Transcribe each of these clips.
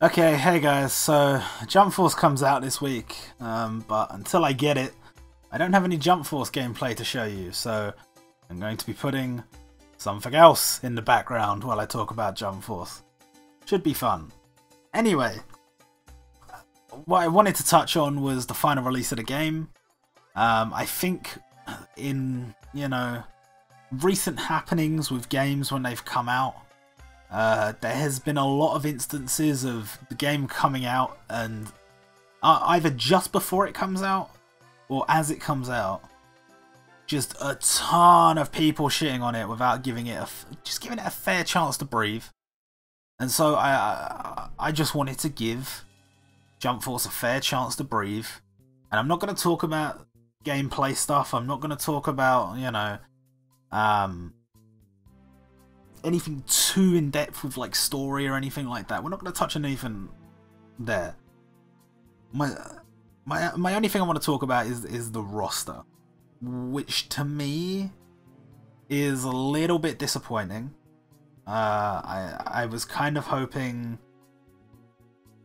Okay, hey guys, so Jump Force comes out this week, but until I get it, I don't have any Jump Force gameplay to show you, so I'm going to be putting something else in the background while I talk about Jump Force. Should be fun. Anyway, what I wanted to touch on was the final release of the game. I think in, recent happenings with games when they've come out, there has been a lot of instances of the game coming out and either just before it comes out or as it comes out, just a ton of people shitting on it without giving it a fair chance to breathe. And so I just wanted to give Jump Force a fair chance to breathe. And I'm not going to talk about gameplay stuff. I'm not going to talk about, anything too in depth with like story or anything like that. We're not going to touch on anything there. My only thing I want to talk about is the roster, which to me is a little bit disappointing. I was kind of hoping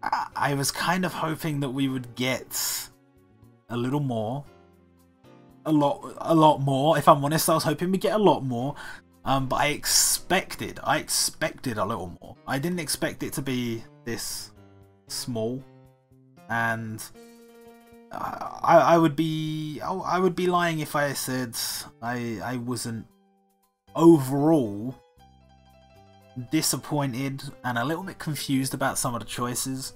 that we would get a little more, a lot more. If I'm honest, I was hoping we'd get a lot more. But I expected a little more. I didn't expect it to be this small, and I would be lying if I said I wasn't overall disappointed and a little bit confused about some of the choices.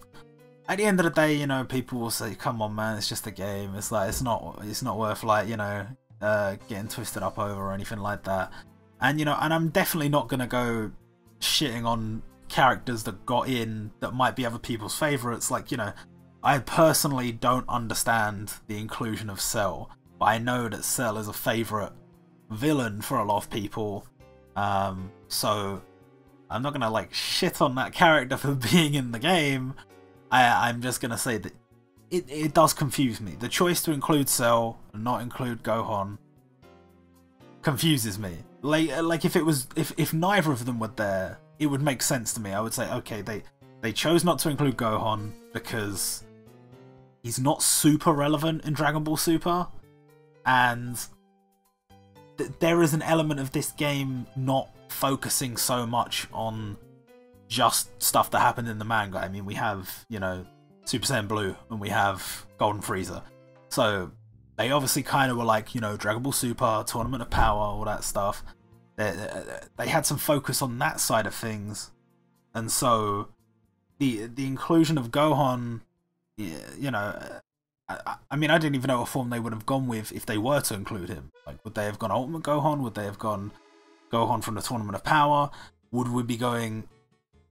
At the end of the day, people will say, "Come on, man, it's just a game. It's like it's not worth like getting twisted up over or anything like that." And and I'm definitely not gonna go shitting on characters that got in that might be other people's favourites. Like, I personally don't understand the inclusion of Cell, but I know that Cell is a favourite villain for a lot of people. So I'm not gonna like shit on that character for being in the game. I'm just gonna say that it does confuse me. The choice to include Cell and not include Gohan confuses me. Like if neither of them were there, it would make sense to me. I would say, okay, they chose not to include Gohan because he's not super relevant in Dragon Ball Super, and there is an element of this game not focusing so much on just stuff that happened in the manga. I mean, we have, Super Saiyan Blue and we have Golden Frieza. So they obviously kind of were like, Dragon Ball Super, Tournament of Power, all that stuff. They had some focus on that side of things. And so the inclusion of Gohan, I mean, I didn't even know what form they would have gone with if they were to include him. Like, would they have gone Ultimate Gohan? Would they have gone Gohan from the Tournament of Power? Would we be going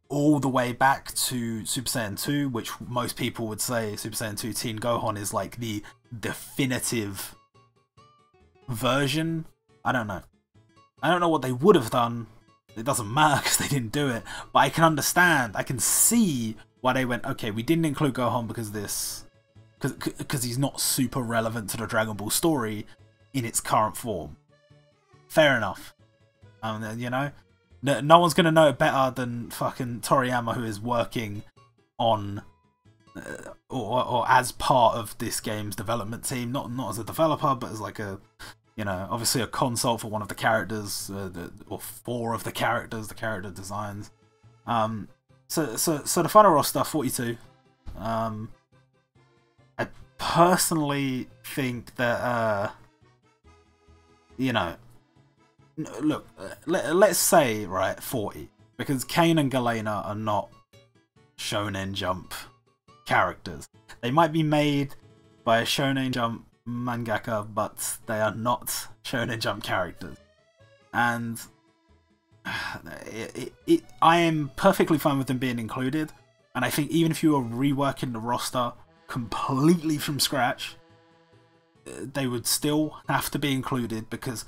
all the way back to Super Saiyan 2, which most people would say Super Saiyan 2 Teen Gohan is like the definitive version? I don't know. I don't know what they would have done. It doesn't matter because they didn't do it. But I can understand, I can see why they went, okay, we didn't include Gohan because he's not super relevant to the Dragon Ball story in its current form. Fair enough. No one's going to know it better than fucking Toriyama, who is working on or as part of this game's development team, not as a developer, but as like a, obviously a consult for one of the characters, or four of the character designs. So the final roster, 42. I personally think that, look, let's say, right, 40. Because Kane and Galena are not Shonen Jump characters. They might be made by a Shonen Jump mangaka, but they are not Shonen Jump characters. And I am perfectly fine with them being included. And I think even if you were reworking the roster completely from scratch, they would still have to be included because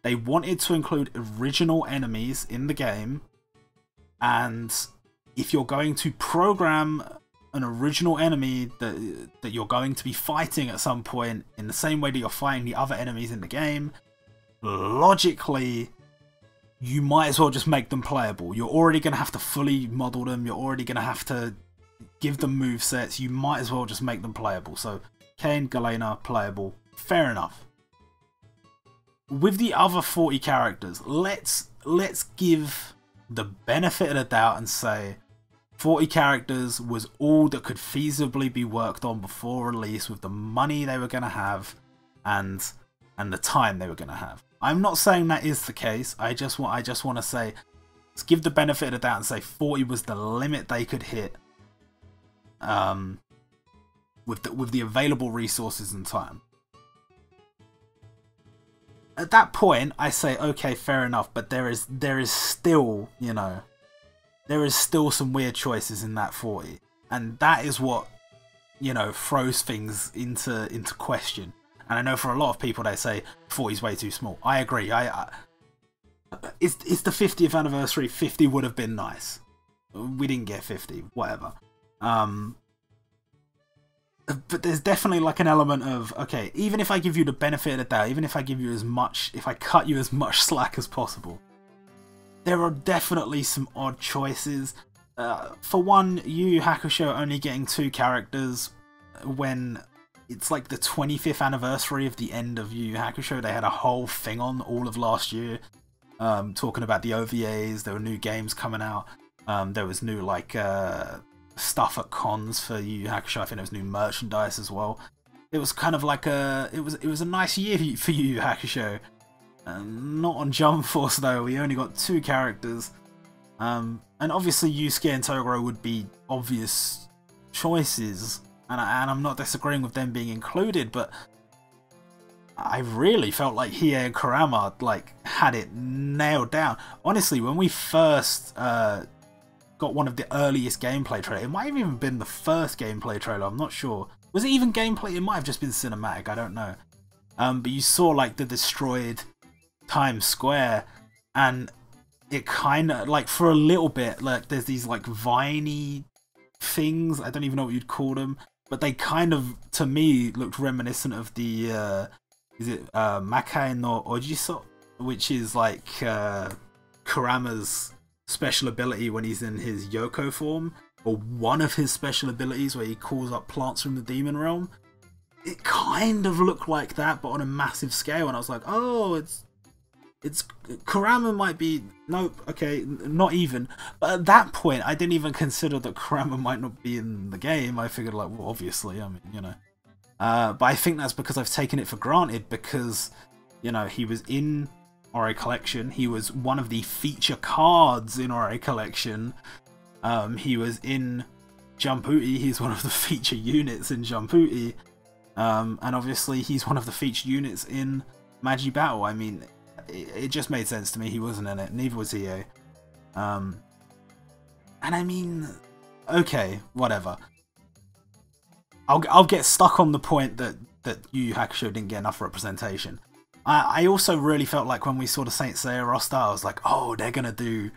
they wanted to include original enemies in the game, and if you're going to program an original enemy that you're going to be fighting at some point in the same way that you're fighting the other enemies in the game, logically you might as well just make them playable. You're already going to have to fully model them, you're already going to have to give them movesets, you might as well just make them playable. So Kain, Galena, playable, fair enough. With the other 40 characters, let's give the benefit of the doubt and say 40 characters was all that could feasibly be worked on before release with the money they were going to have and the time they were going to have. I'm not saying that is the case. I just want to say, let's give the benefit of the doubt and say 40 was the limit they could hit with the available resources and time. At that point, I say, okay, fair enough, but there is still, you know, there is still some weird choices in that 40, and that is what, you know, throws things into question. And I know for a lot of people they say 40 is way too small. I agree. It's the 50th anniversary. 50 would have been nice. We didn't get 50. Whatever. But there's definitely like an element of, okay, even if I give you the benefit of the doubt, even if I give you as much, if I cut you as much slack as possible, there are definitely some odd choices. For one, Yu Yu Hakusho only getting 2 characters when it's like the 25th anniversary of the end of Yu Yu Hakusho. They had a whole thing on all of last year, talking about the OVAs. There were new games coming out. There was new like stuff at cons for Yu Yu Hakusho. I think there was new merchandise as well. It was kind of like it was a nice year for Yu Yu Hakusho. Not on Jump Force though. We only got 2 characters, and obviously Yusuke and Toguro would be obvious choices, and I'm not disagreeing with them being included, but I really felt like Hiei and Kurama like had it nailed down. Honestly, when we first got one of the earliest gameplay trailers, it might have even been the first gameplay trailer, I'm not sure. Was it even gameplay? It might have just been cinematic, I don't know. But you saw like the destroyed Times Square, and it kind of like for a little bit like there's these like viney things, I don't even know what you'd call them, but they kind of to me looked reminiscent of the is it Makai no Ojiso, which is like Kurama's special ability when he's in his Yoko form, or one of his special abilities where he calls up plants from the demon realm. It kind of looked like that, but on a massive scale, and I was like, oh, it's Kurama might be, nope, okay, not even. But at that point, I didn't even consider that Kurama might not be in the game. I figured like, well, obviously, I mean, you know. But I think that's because I've taken it for granted, because, you know, he was in Ori Collection, he was one of the feature cards in Ori Collection, he was in Jumputi, he's one of the feature units in Jumputi, and obviously he's one of the feature units in Magi Battle. I mean, it just made sense to me. He wasn't in it, neither was Hiei. And I mean, okay, whatever. I'll get stuck on the point that Yu Yu Hakusho didn't get enough representation. I also really felt like when we saw the Saint Seiya roster, I was like, oh, they're gonna do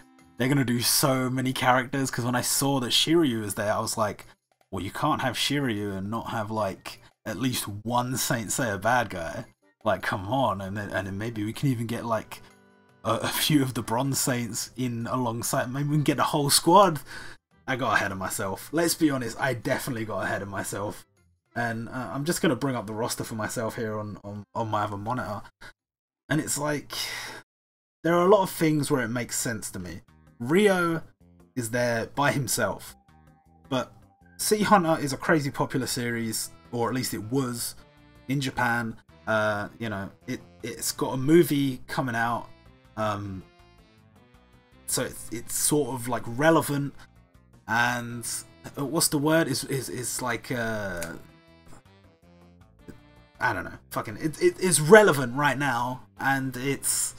so many characters, because when I saw that Shiryu was there, I was like, well, you can't have Shiryu and not have like at least one Saint Seiya bad guy. Like, come on, and then maybe we can even get like a few of the Bronze Saints in alongside. Maybe we can get the whole squad. I got ahead of myself. Let's be honest, I definitely got ahead of myself. And I'm just going to bring up the roster for myself here on my other monitor. And it's like, there are a lot of things where it makes sense to me. Ryo is there by himself. But City Hunter is a crazy popular series, or at least it was, in Japan. You know, it's got a movie coming out. So it's sort of like relevant. And what's the word? It's like... I don't know, fucking, it's relevant right now, and it's,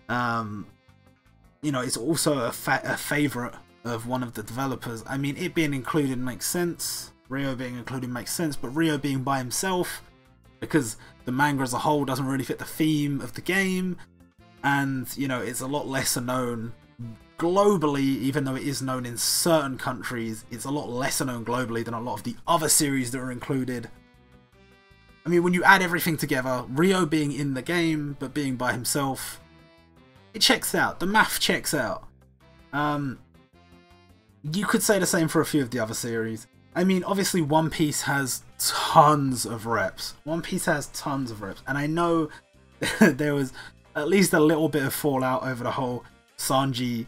you know, it's also a favourite of one of the developers. I mean, it being included makes sense, Ryo being included makes sense, but Ryo being by himself, because the manga as a whole doesn't really fit the theme of the game, and, you know, it's a lot lesser known globally, even though it is known in certain countries, it's a lot lesser known globally than a lot of the other series that are included. I mean, when you add everything together, Ryo being in the game, but being by himself, it checks out. The math checks out. You could say the same for a few of the other series. I mean, obviously One Piece has tons of reps. One Piece has tons of reps. And I know there was at least a little bit of fallout over the whole Sanji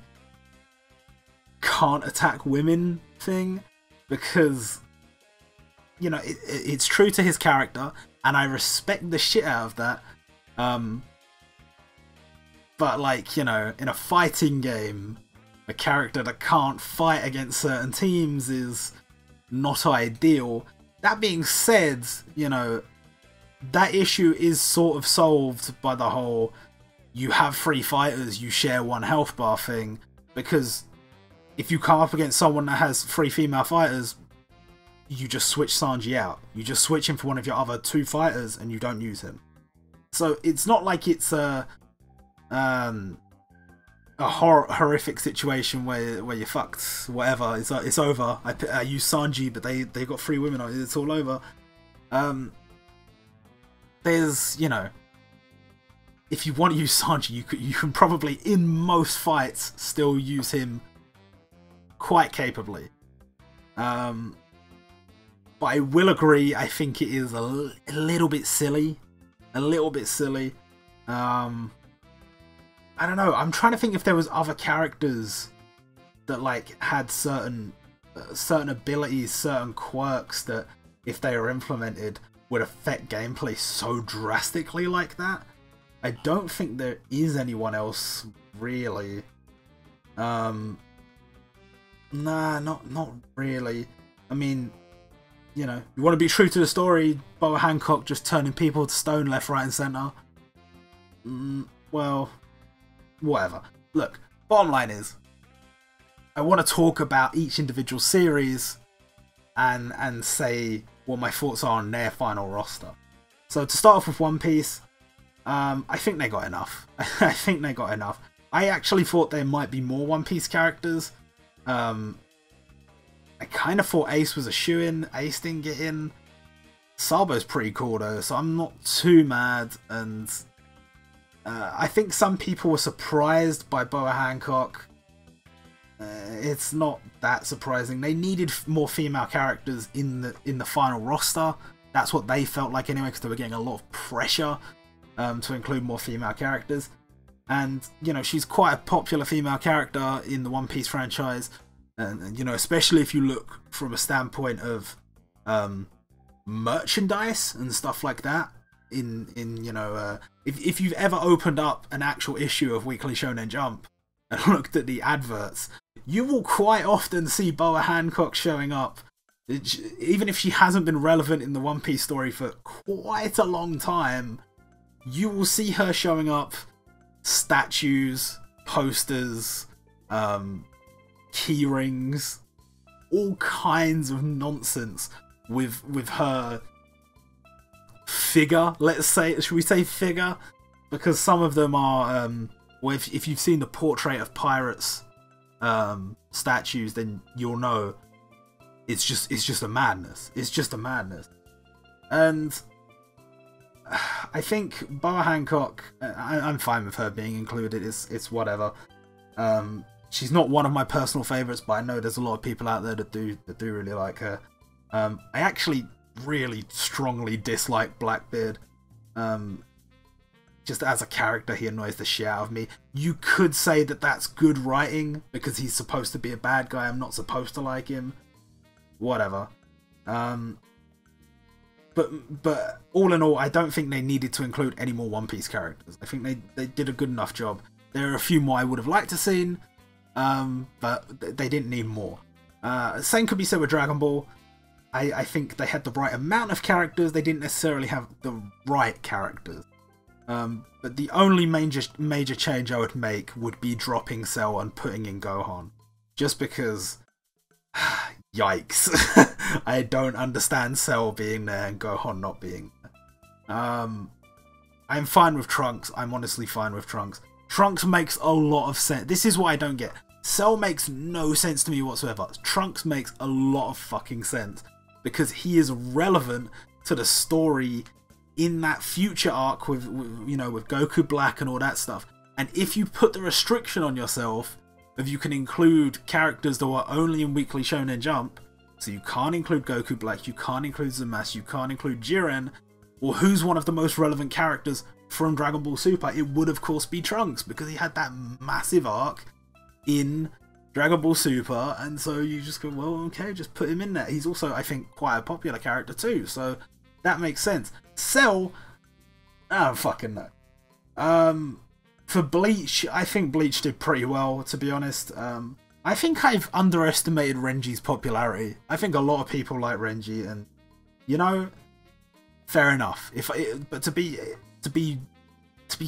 can't attack women thing. Because, you know, it's true to his character. And I respect the shit out of that. But like, you know, in a fighting game, a character that can't fight against certain teams is not ideal. That being said, you know, that issue is sort of solved by the whole you have 3 fighters, you share 1 health bar thing, because if you come up against someone that has 3 female fighters, you just switch Sanji out. You just switch him for one of your other 2 fighters and you don't use him. So it's not like it's a horrific situation where you're fucked, whatever, it's over. I use Sanji, but they got 3 women on it, it's all over. There's, you know, if you want to use Sanji, you can probably, in most fights, still use him quite capably. But I will agree, I think it is a little bit silly. A little bit silly. I don't know, I'm trying to think if there was other characters that like had certain abilities, certain quirks that if they were implemented would affect gameplay so drastically like that. I don't think there is anyone else really. Nah, not really. I mean, you know, you want to be true to the story, Boa Hancock just turning people to stone left, right and centre. Well, whatever. Look, bottom line is, I want to talk about each individual series and say what my thoughts are on their final roster. So to start off with One Piece, I think they got enough. I think they got enough. I actually thought there might be more One Piece characters. I kind of thought Ace was a shoo-in. Ace didn't get in. Sabo's pretty cool though, so I'm not too mad. And I think some people were surprised by Boa Hancock. It's not that surprising. They needed more female characters in the final roster. That's what they felt like anyway, because they were getting a lot of pressure to include more female characters. And, you know, she's quite a popular female character in the One Piece franchise. And you know, especially if you look from a standpoint of merchandise and stuff like that. In you know, if you've ever opened up an actual issue of Weekly Shonen Jump and looked at the adverts, you will quite often see Boa Hancock showing up. Even if she hasn't been relevant in the One Piece story for quite a long time, you will see her showing up. Statues, posters, key rings, all kinds of nonsense with her figure, let's say. Should we say figure? Because some of them are well, if you've seen the Portrait of Pirates statues, then you'll know it's just a madness. It's just a madness. And I think Boa Hancock, I'm fine with her being included. It's whatever. She's not one of my personal favourites, but I know there's a lot of people out there that do really like her. I actually really strongly dislike Blackbeard. Just as a character, he annoys the shit out of me. You could say that that's good writing, because he's supposed to be a bad guy. I'm not supposed to like him. Whatever. But all in all, I don't think they needed to include any more One Piece characters. I think they did a good enough job. There are a few more I would have liked to seen, but they didn't need more. Same could be said with Dragon Ball. I think they had the right amount of characters. They didn't necessarily have the right characters. But the only major change I would make would be dropping Cell and putting in Gohan. Just because, yikes. I don't understand Cell being there and Gohan not being there. I'm fine with Trunks. I'm honestly fine with Trunks. Trunks makes a lot of sense. This is what I don't get. Cell makes no sense to me whatsoever. Trunks makes a lot of fucking sense, because he is relevant to the story in that future arc with you know, with Goku Black and all that stuff. And if you put the restriction on yourself of you can include characters that were only in Weekly Shonen Jump. So you can't include Goku Black, you can't include Zamasu, you can't include Jiren, or who's one of the most relevant characters from Dragon Ball Super? It would of course be Trunks, because he had that massive arc in Dragon Ball Super, and so you just go, well, okay, just put him in there. He's also, I think, quite a popular character too, so that makes sense. Cell, I don't fucking know. For Bleach, I think Bleach did pretty well, to be honest. I think I've underestimated Renji's popularity. I think a lot of people like Renji, and you know, fair enough. But to be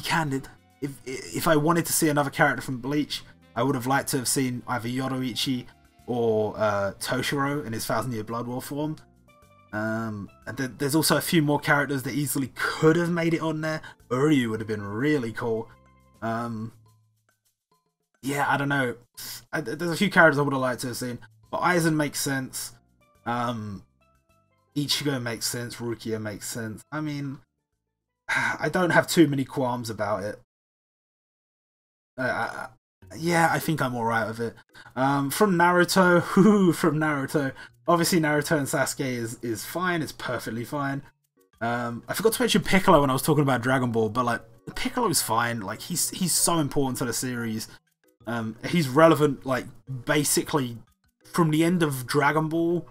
candid, if I wanted to see another character from Bleach, I would have liked to have seen either Yoruichi or Toshiro in his 1000-Year Blood War form. And there's also a few more characters that easily could have made it on there. Uryu would have been really cool. Yeah, I don't know. There's a few characters I would have liked to have seen, but Aizen makes sense. Ichigo makes sense. Rukia makes sense. I mean, I don't have too many qualms about it. Yeah, I think I'm alright with it. From Naruto, from Naruto. Obviously, Naruto and Sasuke is fine. It's perfectly fine. I forgot to mention Piccolo when I was talking about Dragon Ball, but like Piccolo's fine. Like he's so important to the series. He's relevant, like basically from the end of Dragon Ball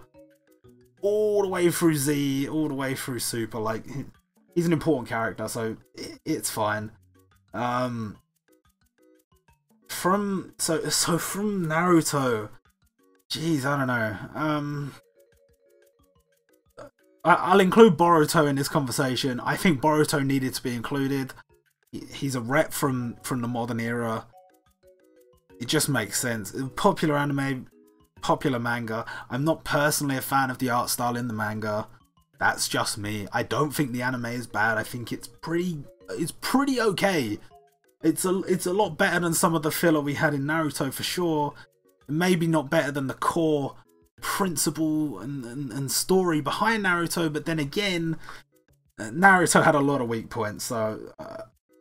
all the way through Z, all the way through Super. Like he's an important character, so it's fine. From Naruto, jeez, I don't know. I'll include Boruto in this conversation. I think Boruto needed to be included. He's a rep from the modern era. It just makes sense. Popular anime, popular manga. I'm not personally a fan of the art style in the manga. That's just me. I don't think the anime is bad. I think it's pretty okay. It's a lot better than some of the filler we had in Naruto for sure. Maybe not better than the core principle and story behind Naruto, but then again, Naruto had a lot of weak points, so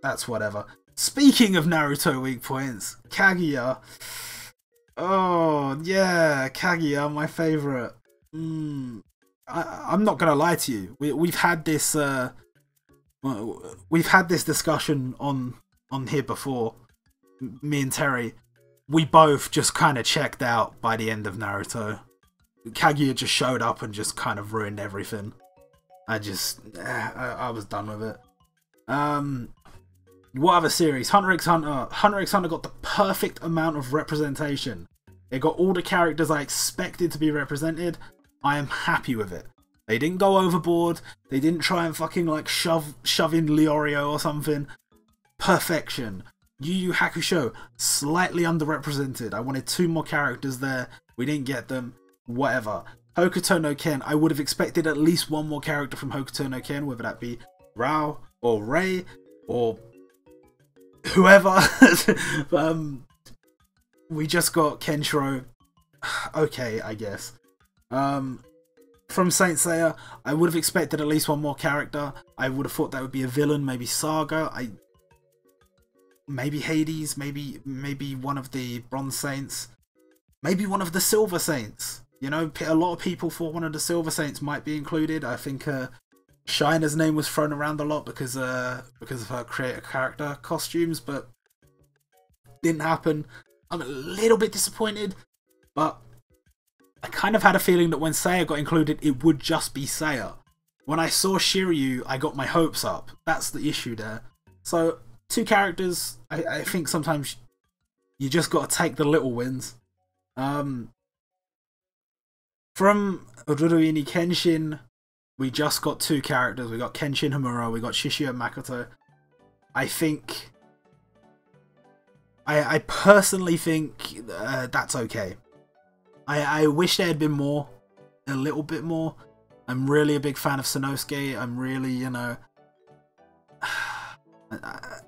that's whatever. Speaking of Naruto weak points, Kaguya. Oh yeah, Kaguya, my favourite. I'm not gonna lie to you. We've had this discussion on here before. Me and Terry, we both just kind of checked out by the end of Naruto. Kaguya just showed up and just kind of ruined everything. I was done with it. What other series? Hunter x Hunter. Hunter x Hunter got the perfect amount of representation. It got all the characters I expected to be represented. I am happy with it. They didn't go overboard. They didn't try and fucking like shove in Leorio or something. Perfection. Yu Yu Hakusho, slightly underrepresented. I wanted 2 more characters there. We didn't get them. Whatever. Hokuto no Ken, I would have expected at least 1 more character from Hokuto no Ken, whether that be Rao or Rei or whoever. We just got Kenshiro. Okay, I guess. From Saint Seiya, I would have expected at least 1 more character. I would have thought that would be a villain, maybe Saga. Maybe Hades, maybe one of the Bronze Saints, maybe one of the Silver Saints. You know, a lot of people thought one of the Silver Saints might be included. I think Shiner's name was thrown around a lot because of her creator character costumes, but didn't happen. I'm a little bit disappointed, but I kind of had a feeling that when Seiya got included, it would just be Seiya. When I saw Shiryu, I got my hopes up. That's the issue there. So 2 characters, I think sometimes you just got to take the little wins. From Rurouni Kenshin, we just got 2 characters. We got Kenshin Himura, we got Shishio Makoto. I think... I personally think that's okay. I wish there had been more. A little bit more. I'm really a big fan of Sanosuke. I'm really, you know...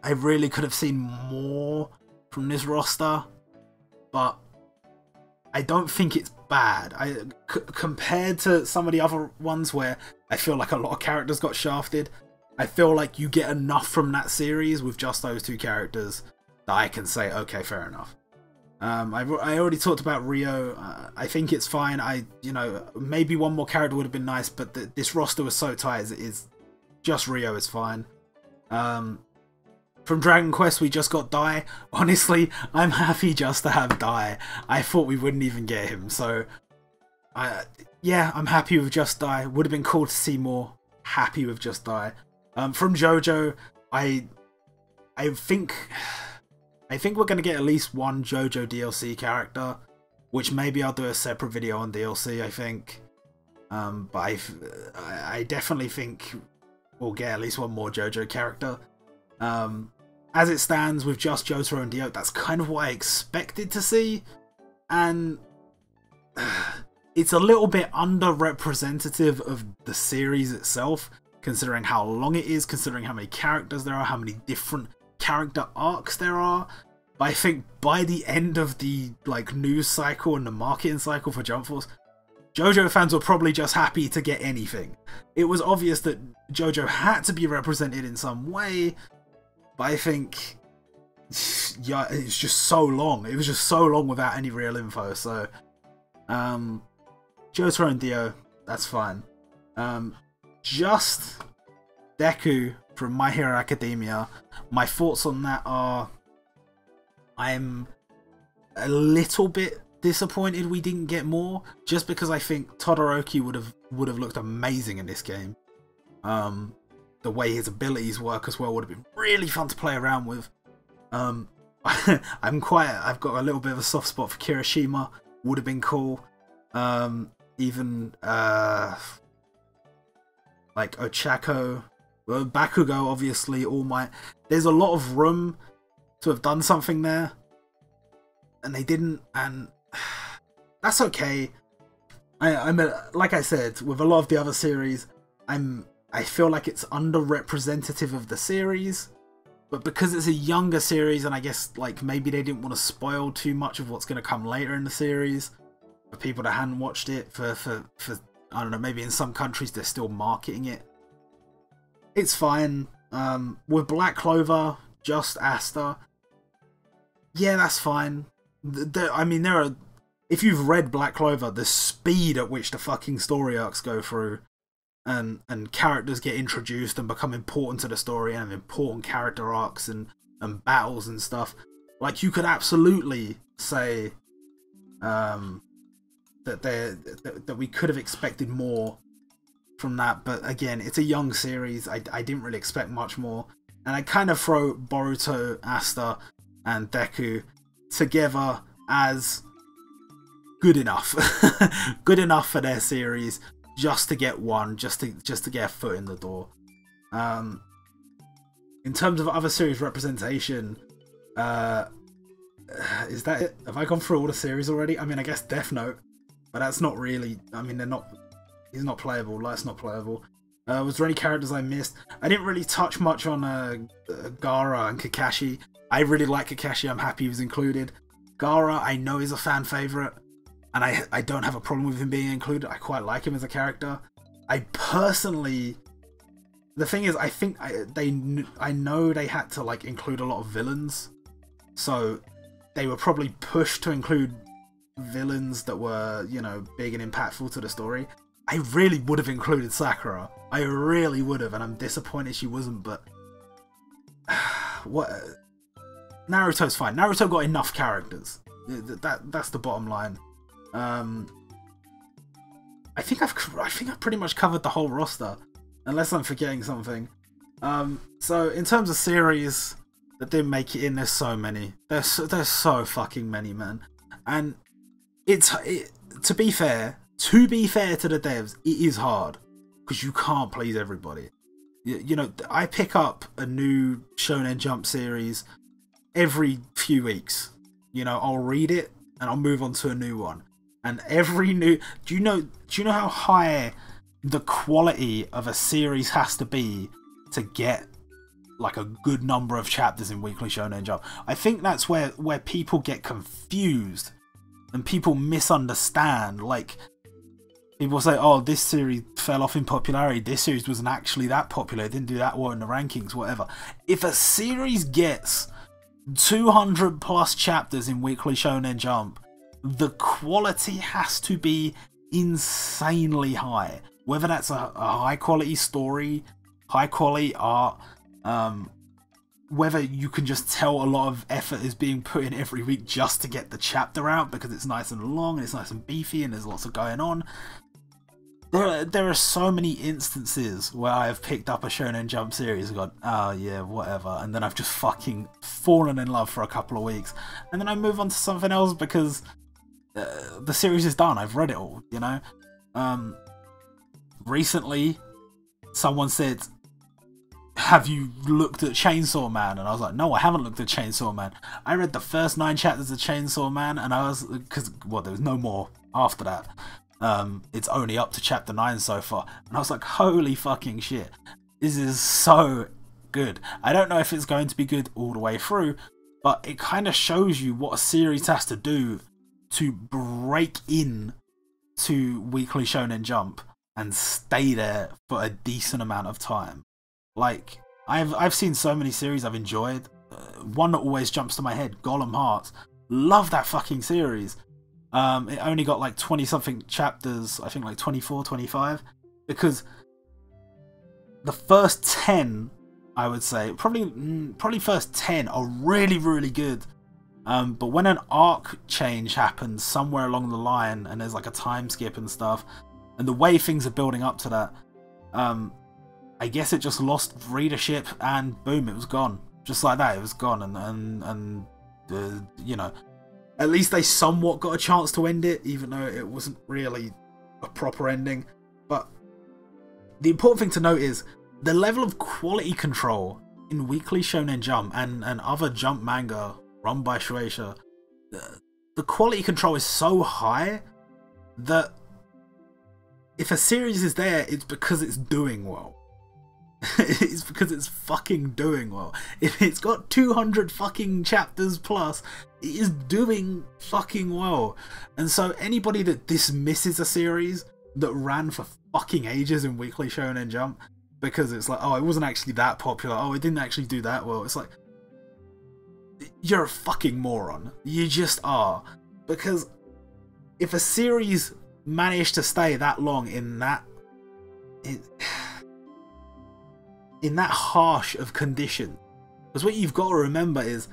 I really could have seen more from this roster, but I don't think it's bad. Compared to some of the other ones where I feel like a lot of characters got shafted, I feel like you get enough from that series with just those 2 characters that I can say, okay, fair enough. I already talked about Rio. I think it's fine. Maybe one more character would have been nice, but this roster was so tight as it is. Just Rio is fine. From Dragon Quest, we just got Dai. Honestly, I'm happy just to have Dai. I thought we wouldn't even get him, so yeah, I'm happy with just Dai. Would have been cool to see more. Happy with just Dai. From JoJo, I think we're gonna get at least one JoJo DLC character, which maybe I'll do a separate video on DLC. I think, but I definitely think we'll get at least one more JoJo character. As it stands with just Jotaro and Dio, that's kind of what I expected to see, and it's a little bit underrepresentative of the series itself, considering how long it is, considering how many characters there are, how many different character arcs there are. But I think by the end of the news cycle and the marketing cycle for Jump Force, JoJo fans were probably just happy to get anything. It was obvious that JoJo had to be represented in some way, but I think, yeah, it's just so long. It was just so long without any real info. So, Jotaro and Dio, that's fine. Just Deku from My Hero Academia. My thoughts on that are, I'm a little bit disappointed we didn't get more, just because I think Todoroki would have looked amazing in this game. The way his abilities work as well would have been really fun to play around with. I've got a little bit of a soft spot for Kirishima. Would have been cool. Even like Ochako, Bakugo, obviously. There's a lot of room to have done something there, and they didn't, and that's okay. Like I said, with a lot of the other series, I feel like it's underrepresentative of the series, but because it's a younger series, and I guess maybe they didn't want to spoil too much of what's going to come later in the series for people that hadn't watched it. For I don't know, maybe in some countries they're still marketing it. It's fine. With Black Clover, just Asta, yeah, that's fine. I mean, if you've read Black Clover, the speed at which the fucking story arcs go through, and characters get introduced and become important to the story, and have important character arcs and battles and stuff, you could absolutely say that we could have expected more from that. But again, it's a young series. I didn't really expect much more, and I kind of throw Boruto, Asta, and Deku together as good enough. Good enough for their series, just to get one, just to get a foot in the door. In terms of other series representation, is that it? Have I gone through all the series already? I mean, I guess Death Note, but that's not really, I mean, he's not playable, Light's not playable. Was there any characters I missed? I didn't really touch much on Gaara and Kakashi. I really like Kakashi, I'm happy he was included. Gaara, I know is a fan favourite, and I don't have a problem with him being included. I quite like him as a character. I personally, the thing is, I think I know they had to include a lot of villains, so they were probably pushed to include villains that were, you know, big and impactful to the story. I really would have included Sakura. I really would have, and I'm disappointed she wasn't. But what? Naruto's fine. Naruto got enough characters. That's the bottom line. I think I've pretty much covered the whole roster, unless I'm forgetting something. So in terms of series that didn't make it in, there's so many. There's so fucking many, man. And to be fair to the devs, it is hard because you can't please everybody. You know, I pick up a new Shonen Jump series every few weeks. You know, I'll read it and I'll move on to a new one. And every new, do you know how high the quality of a series has to be to get a good number of chapters in Weekly Shonen Jump? I think that's where people get confused and people misunderstand. People say, oh, this series fell off in popularity, this series wasn't actually that popular, it didn't do that well in the rankings, whatever. If a series gets 200 plus chapters in Weekly Shonen Jump. The quality has to be insanely high. Whether that's a high quality story, high quality art, whether you can just tell a lot of effort is being put in every week just to get the chapter out because it's nice and long and it's nice and beefy and there's lots of going on. There are so many instances where I have picked up a Shonen Jump series and gone, oh yeah, whatever, and then I've just fucking fallen in love for a couple of weeks, and then I move on to something else because the series is done, I've read it all, you know? Recently, someone said, have you looked at Chainsaw Man? And I was like, no, I haven't looked at Chainsaw Man. I read the first 9 chapters of Chainsaw Man, and I was, because, well, there was no more after that. It's only up to chapter 9 so far, and I was like, holy fucking shit, this is so good. I don't know if it's going to be good all the way through, but it kind of shows you what a series has to do to break in to Weekly Shonen Jump and stay there for a decent amount of time. Like, I've seen so many series I've enjoyed. One that always jumps to my head, Golem Hearts. Love that fucking series. It only got like 20 something chapters, I think like 24, 25, because the first 10, I would say, probably first 10 are really, really good. But when an arc change happens somewhere along the line and there's like a time skip and stuff, and the way things are building up to that, I guess it just lost readership and boom, it was gone. Just like that, it was gone, and you know, at least they somewhat got a chance to end it, even though it wasn't really a proper ending. But the important thing to note is the level of quality control in Weekly Shonen Jump and other Jump manga run by Shueisha. The quality control is so high that if a series is there, it's because it's doing well. It's because it's fucking doing well. If it's got 200 fucking chapters plus, it is doing fucking well. And so anybody that dismisses a series that ran for fucking ages in Weekly Shonen Jump because it's like, oh, it wasn't actually that popular, oh, it didn't actually do that well, it's like, you're a fucking moron. You just are. Because if a series managed to stay that long in that harsh of condition, because what you've got to remember is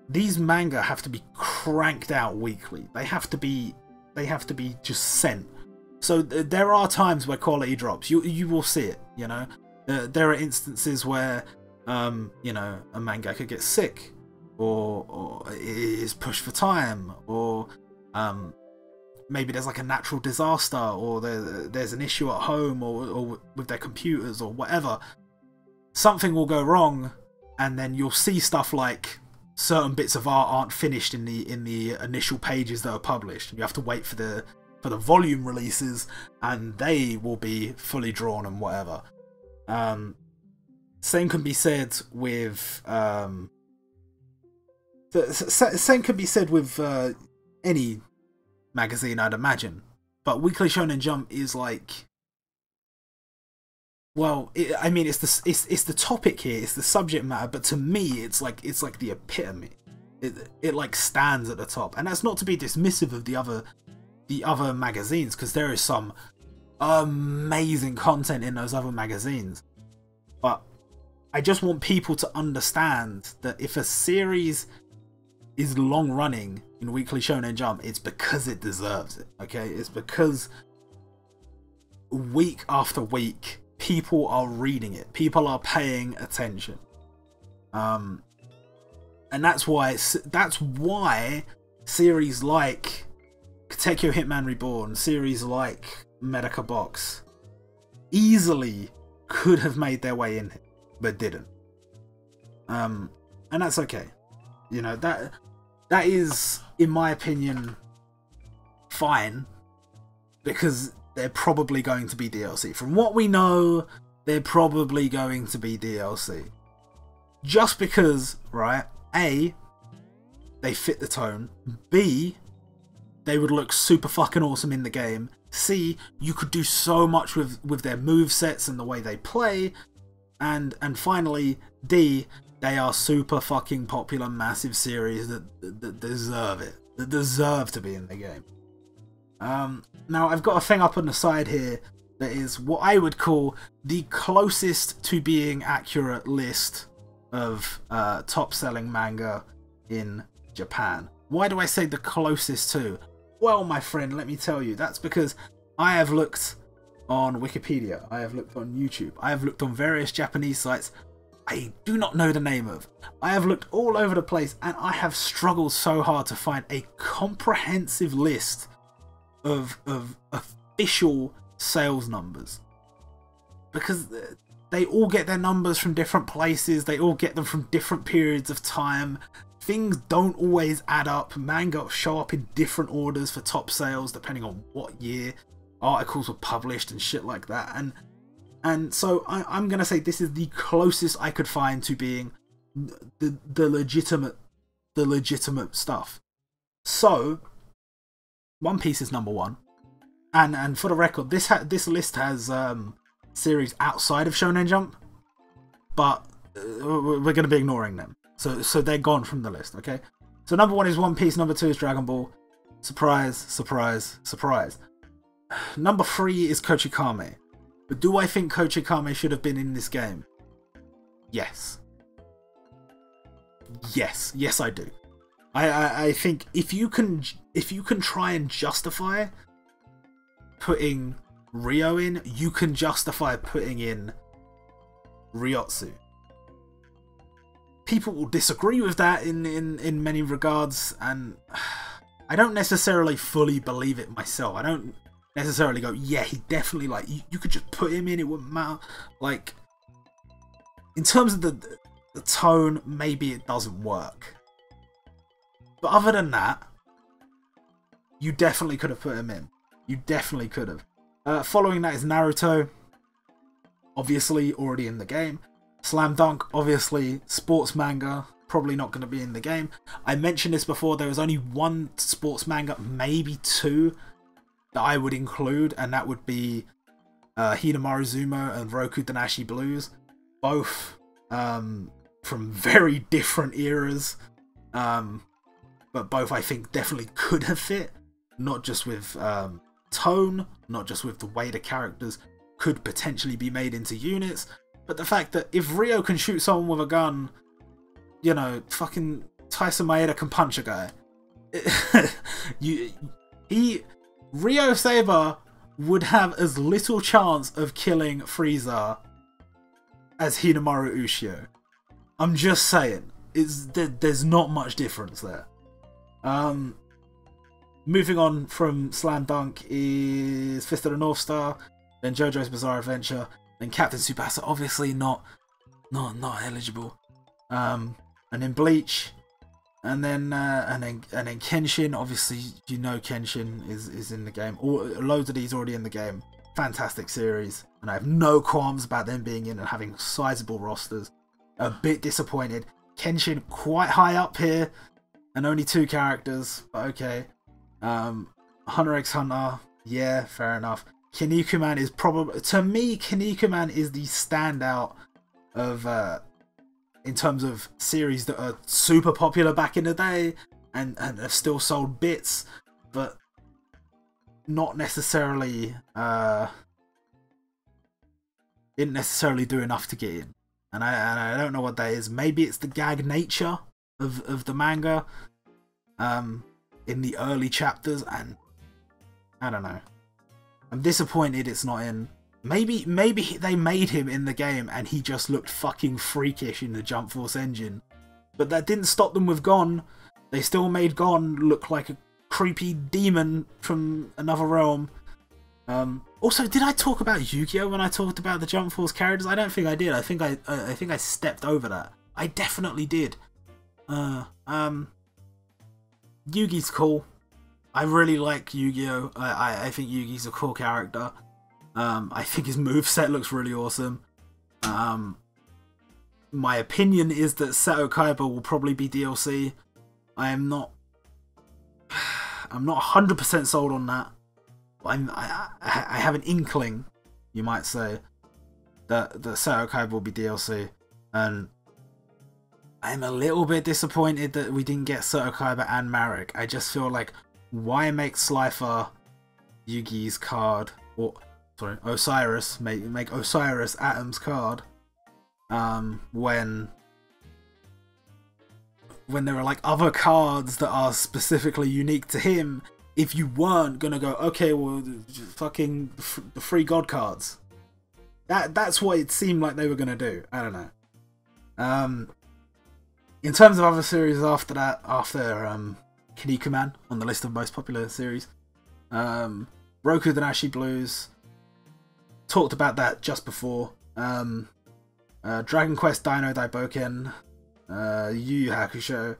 these manga have to be cranked out weekly. They have to be just sent. So there are times where quality drops. You will see it, you know. There are instances where you know, a mangaka gets sick, or is pushed for time, or maybe there's like a natural disaster, or there's an issue at home, or with their computers, or whatever. Something will go wrong, and then you'll see stuff like certain bits of art aren't finished in the initial pages that are published. You have to wait for the volume releases, and they will be fully drawn and whatever. Same can be said with any magazine, I'd imagine. But Weekly Shonen Jump is like, well, I mean, it's the topic here, it's the subject matter, but to me, it's like the epitome. It like stands at the top, and that's not to be dismissive of the other magazines, because there is some amazing content in those other magazines. But I just want people to understand that if a series is long running in Weekly Shonen Jump, it's because it deserves it. Okay, it's because week after week, people are reading it, people are paying attention, and that's why series like Katekyo Hitman Reborn, series like Medica Box easily could have made their way in, but didn't. And that's okay. You know, that is, in my opinion, fine, because they're probably going to be DLC. From what we know, they're probably going to be DLC. Just because, right, A, they fit the tone, B, they would look super fucking awesome in the game, C, you could do so much with their movesets and the way they play, and finally, D, they are super fucking popular, massive series that deserve it. That deserve to be in the game. Now, I've got a thing up on the side here that is what I would call the closest to being accurate list of top-selling manga in Japan. Why do I say the closest to? Well, my friend, let me tell you, that's because I have looked on Wikipedia, I have looked on YouTube, I have looked on various Japanese sites I do not know the name of. I have looked all over the place and I have struggled so hard to find a comprehensive list of official sales numbers. Because they all get their numbers from different places, they all get them from different periods of time. Things don't always add up. Manga show up in different orders for top sales depending on what year articles were published and shit like that. And so I'm going to say this is the closest I could find to being the legitimate stuff. So One Piece is number one. And for the record, this list has series outside of Shonen Jump, but we're going to be ignoring them. So they're gone from the list, okay? So number one is One Piece, number two is Dragon Ball. Surprise, surprise, surprise. Number three is Kochikame. But do I think Kochikame should have been in this game? Yes. Yes I do. I think if you can try and justify putting Ryo in, you can justify putting in Ryotsu. People will disagree with that in many regards, and I don't necessarily fully believe it myself. I don't necessarily go, yeah, he definitely, like, you could just put him in, it wouldn't matter. Like, in terms of the tone, maybe it doesn't work. But other than that, you definitely could have put him in. You definitely could have. Following that is Naruto. Obviously, already in the game. Slam Dunk, obviously, sports manga. Probably not going to be in the game. I mentioned this before, there was only one sports manga, maybe two, that I would include, and that would be Hidemaru Zumo and Roku Danashi Blues. Both from very different eras. But both I think definitely could have fit. Not just with tone, not just with the way the characters could potentially be made into units, but the fact that if Ryo can shoot someone with a gun, you know, fucking Tyson Maeda can punch a guy. Ryo Saber would have as little chance of killing Frieza as Hidemaru Ushio. I'm just saying, there's not much difference there. Moving on from Slam Dunk is Fist of the North Star, then JoJo's Bizarre Adventure, then Captain Tsubasa, obviously not eligible. And then Bleach, and then Kenshin. Obviously, you know Kenshin is in the game. Loads of these already in the game. Fantastic series, and I have no qualms about them being in and having sizable rosters. A bit disappointed. Kenshin quite high up here, and only 2 characters, but okay. Hunter x Hunter, yeah, fair enough. Kinnikuman is probably, to me, Kinnikuman is the standout of in terms of series that are super popular back in the day and have still sold bits, but not necessarily didn't necessarily do enough to get in. And I don't know what that is. Maybe it's the gag nature of the manga in the early chapters, and I don't know. I'm disappointed it's not in. Maybe they made him in the game and he just looked fucking freakish in the Jump Force engine. But that didn't stop them with Gon. They still made Gon look like a creepy demon from another realm. Also, did I talk about Yu-Gi-Oh when I talked about the Jump Force characters? I don't think I did. I think I stepped over that. I definitely did. Yugi's cool. I really like Yu-Gi-Oh! I think Yugi's a cool character. I think his moveset looks really awesome. My opinion is that Seto Kaiba will probably be DLC. I'm not 100% sold on that. But I have an inkling, you might say, that Seto Kaiba will be DLC. And I'm a little bit disappointed that we didn't get Soto Kaiba and Marek. I just feel like, why make Slifer Yugi's card, or sorry, Osiris, make Osiris Atom's card, when there are like other cards that are specifically unique to him, if you weren't gonna go, okay, well, fucking the free god cards. That's what it seemed like they were gonna do. I don't know. In terms of other series after that, Kinnikuman on the list of most popular series, Roku Danashi Blues, talked about that just before. Dragon Quest Dino Daiboken, Yu Yu Hakusho,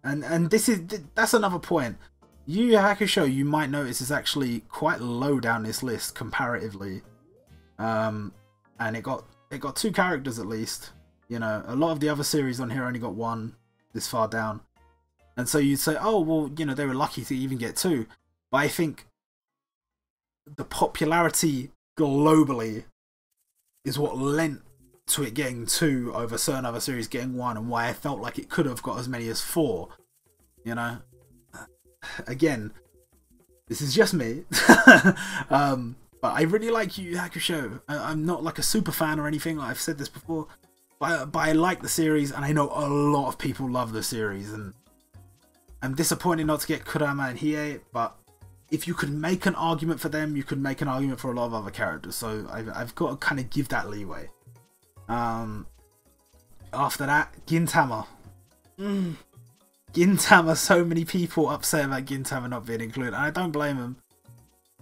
and that's another point. Yu Yu Hakusho, you might notice, is actually quite low down this list comparatively, and it got 2 characters at least. You know, a lot of the other series on here only got 1 this far down, and so you'd say, oh well, you know, they were lucky to even get 2. But I think the popularity globally is what lent to it getting 2 over certain other series getting 1, and why I felt like it could have got as many as 4. You know, again, this is just me. But I really like Yu Yu Hakusho. I'm not like a super fan or anything, like I've said this before, but I like the series, and I know a lot of people love the series, and I'm disappointed not to get Kurama and Hiei, but if you could make an argument for them, you could make an argument for a lot of other characters, so I've got to kind of give that leeway. After that, Gintama. Gintama, so many people upset about Gintama not being included, and I don't blame them.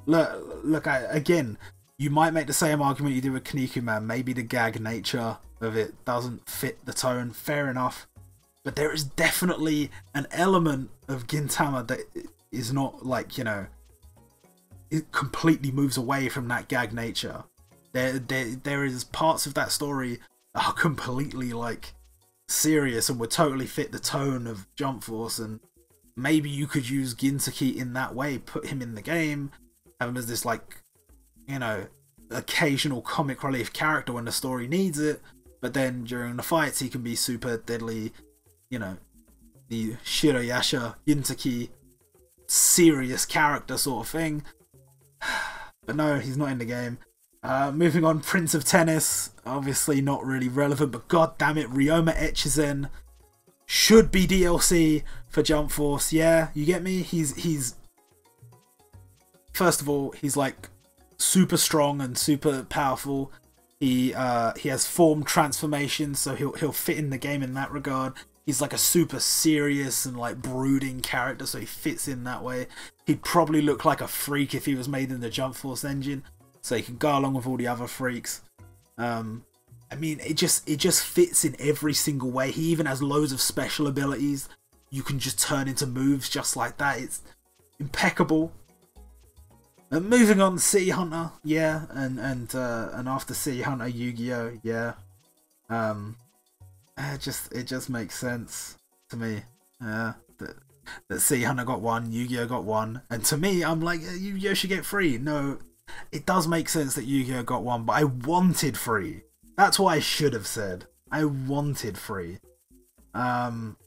Look, again, you might make the same argument you did with Kinnikuman. Maybe the gag nature of it doesn't fit the tone, fair enough. But there is definitely an element of Gintama that is not like, you know, it completely moves away from that gag nature. There is parts of that story that are completely like serious and would totally fit the tone of Jump Force, and maybe you could use Gintoki in that way, put him in the game, have him as this, like, you know, occasional comic relief character when the story needs it, but then during the fights he can be super deadly, you know, the Shiroyasha Gintoki serious character sort of thing. But no, he's not in the game. Moving on, Prince of Tennis, obviously not really relevant, but god damn it, Ryoma Echizen should be DLC for Jump Force. Yeah, you get me? He's first of all, he's like super strong and super powerful. He has form transformation, so he'll fit in the game in that regard. He's like a super serious and like brooding character, so he fits in that way. He'd probably look like a freak if he was made in the Jump Force engine, so he can go along with all the other freaks. I mean, it just fits in every single way. He even has loads of special abilities you can just turn into moves just like that. It's impeccable. Moving on, City Hunter, yeah, and after City Hunter, Yu-Gi-Oh, yeah. It just makes sense to me that City Hunter got 1, Yu-Gi-Oh got 1, and to me, I'm like, Yu-Gi-Oh should get 3. No, it does make sense that Yu-Gi-Oh got 1, but I wanted 3. That's what I should have said. I wanted 3. Beyond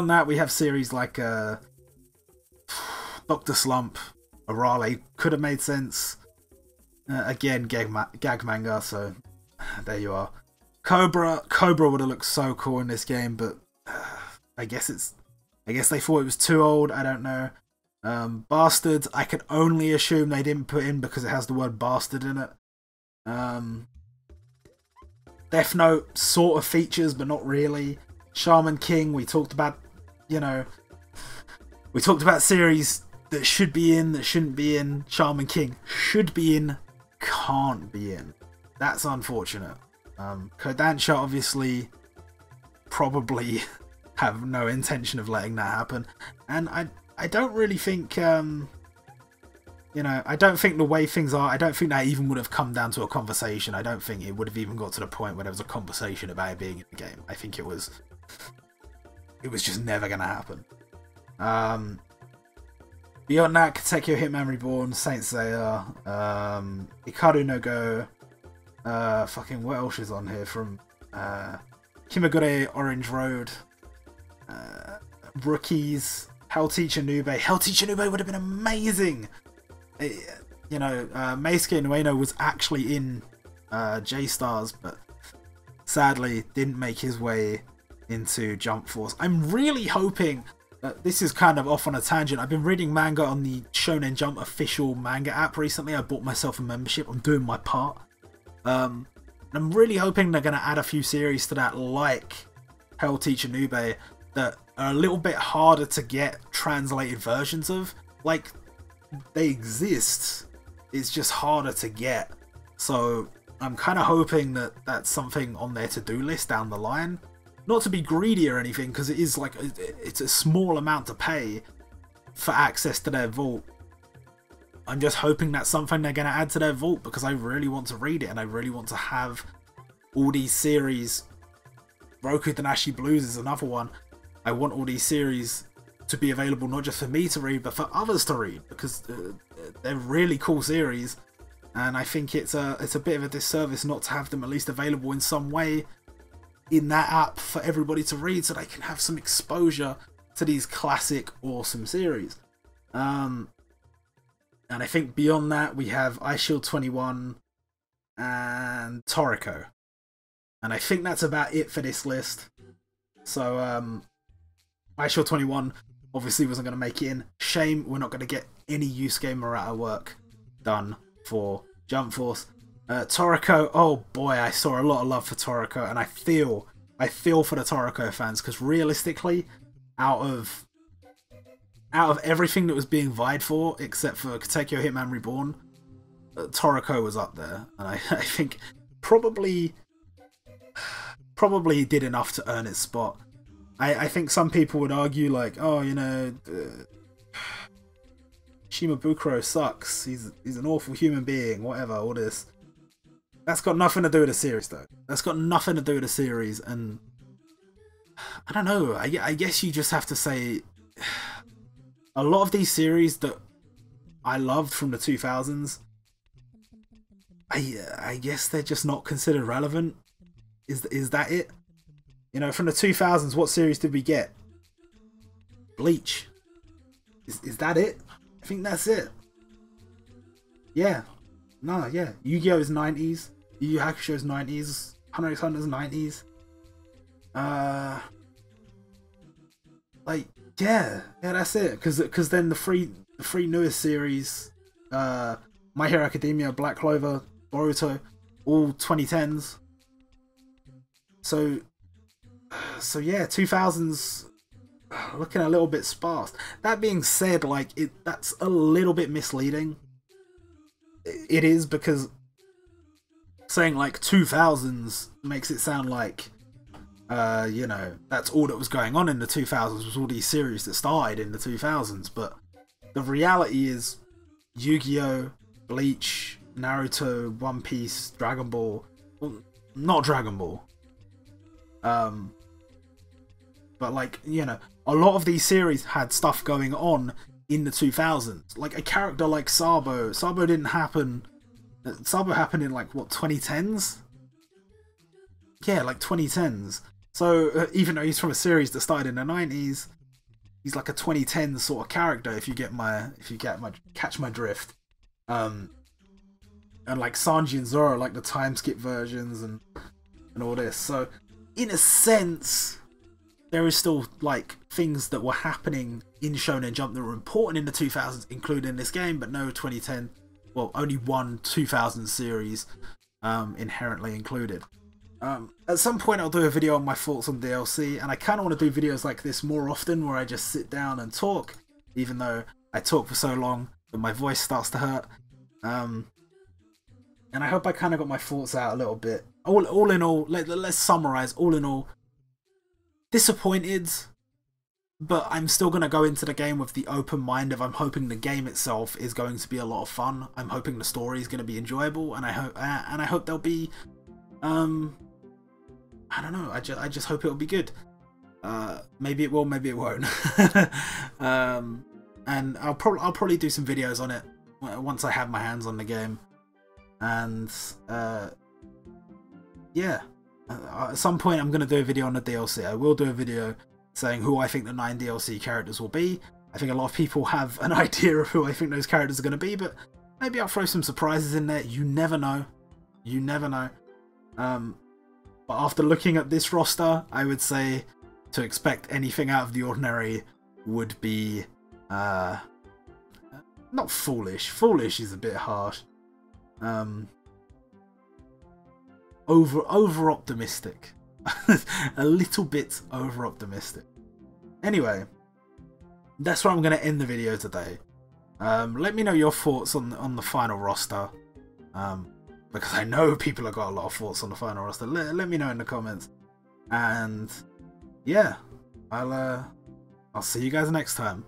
that, we have series like Dr. Slump, Arale could have made sense. Again, gag manga, so there you are. Cobra would have looked so cool in this game, but I guess they thought it was too old. I don't know. Bastards, I can only assume they didn't put in because it has the word bastard in it. Death Note sort of features, but not really. Shaman King, we talked about, you know, we talked about series that should be in, that shouldn't be in. Shaman King should be in, can't be in. That's unfortunate. Kodansha obviously probably have no intention of letting that happen, and I don't really think you know, I don't think the way things are, I don't think that even would have come down to a conversation. I don't think it would have even got to the point where there was a conversation about it being in the game. I think it was just never gonna happen. Beyond that, Katekyo Hitman Reborn, Saint Seiya, Ikaru no Go, fucking what else is on here from Kimagure Orange Road, Rookies, Hell Teacher Nube. Hell Teacher Nube would have been amazing! You know, Meisuke Ueno was actually in J-Stars, but sadly didn't make his way into Jump Force. I'm really hoping that this is kind of off on a tangent. I've been reading manga on the Shonen Jump official manga app recently. I bought myself a membership. I'm doing my part. I'm really hoping they're going to add a few series to that, like Hell Teacher Nube, that are a little bit harder to get translated versions of. Like, they exist, it's just harder to get. So I'm kind of hoping that that's something on their to-do list down the line. Not to be greedy or anything, because it is like, it's a small amount to pay for access to their vault. I'm just hoping that's something they're going to add to their vault, because I really want to read it, and I really want to have all these series. Roku Danashi Blues is another one. I want all these series to be available not just for me to read, but for others to read, because they're really cool series, and I think it's a bit of a disservice not to have them at least available in some way in that app for everybody to read, so they can have some exposure to these classic awesome series. And I think beyond that we have iShield 21 and Toriko, and I think that's about it for this list. So iShield 21 obviously wasn't going to make it in. Shame we're not going to get any Yusuke Murata work done for Jump Force. Toriko, oh boy, I saw a lot of love for Toriko, and I feel for the Toriko fans, because realistically, out of everything that was being vied for, except for Katekyo Hitman Reborn, Toriko was up there, and I think probably did enough to earn its spot. I think some people would argue, like, oh, you know, Shimabukuro sucks, he's an awful human being, whatever, all this. That's got nothing to do with the series, though. That's got nothing to do with the series, and I don't know, I guess you just have to say a lot of these series that I loved from the 2000s, I guess they're just not considered relevant. Is that it? You know, from the 2000s, what series did we get? Bleach. Is that it? I think that's it. Yeah. No, yeah. Yu-Gi-Oh! Is 90s. Yu Yu Hakusho is 90s. Hunter x Hunter is 90s. Like, yeah, that's it. Because then the three newest series, My Hero Academia, Black Clover, Boruto, all 2010s. So yeah, 2000s looking a little bit sparse. That being said, like, that's a little bit misleading. It is, because saying like 2000s makes it sound like you know, that's all that was going on in the 2000s, was all these series that started in the 2000s, but the reality is Yu-Gi-Oh!, Bleach, Naruto, One Piece, Dragon Ball, well, not Dragon Ball, but like, you know, a lot of these series had stuff going on in the 2000s. Like a character like Sabo didn't happen. Sabo happened in like, what, 2010s? Yeah, like 2010s. So even though he's from a series that started in the 90s, he's like a 2010s sort of character. If you catch my drift. And like Sanji and Zoro, like the time skip versions and all this. So in a sense, there is still like things that were happening in Shonen Jump that were important in the 2000s, including this game, but no 2010. Well, only one 2000 series inherently included. At some point I'll do a video on my thoughts on DLC, and I kind of want to do videos like this more often, where I just sit down and talk, even though I talk for so long that my voice starts to hurt. And I hope I kind of got my thoughts out a little bit. All in all, let's summarize. All in all, disappointed, but I'm still going to go into the game with the open mind of I'm hoping the game itself is going to be a lot of fun. I'm hoping the story is going to be enjoyable, and I hope there'll be I don't know, I just hope it'll be good. Maybe it will, maybe it won't. And I'll probably do some videos on it once I have my hands on the game. And yeah, At some point I'm going to do a video on the DLC. I will do a video saying who I think the 9 DLC characters will be. I think a lot of people have an idea of who I think those characters are going to be, but maybe I'll throw some surprises in there. You never know. You never know. But after looking at this roster, I would say to expect anything out of the ordinary would be not foolish. Foolish is a bit harsh. Over optimistic. A little bit over optimistic. Anyway, that's where I'm going to end the video today. Let me know your thoughts on the final roster. Because I know people have got a lot of thoughts on the final roster. Let me know in the comments. And yeah, I'll see you guys next time.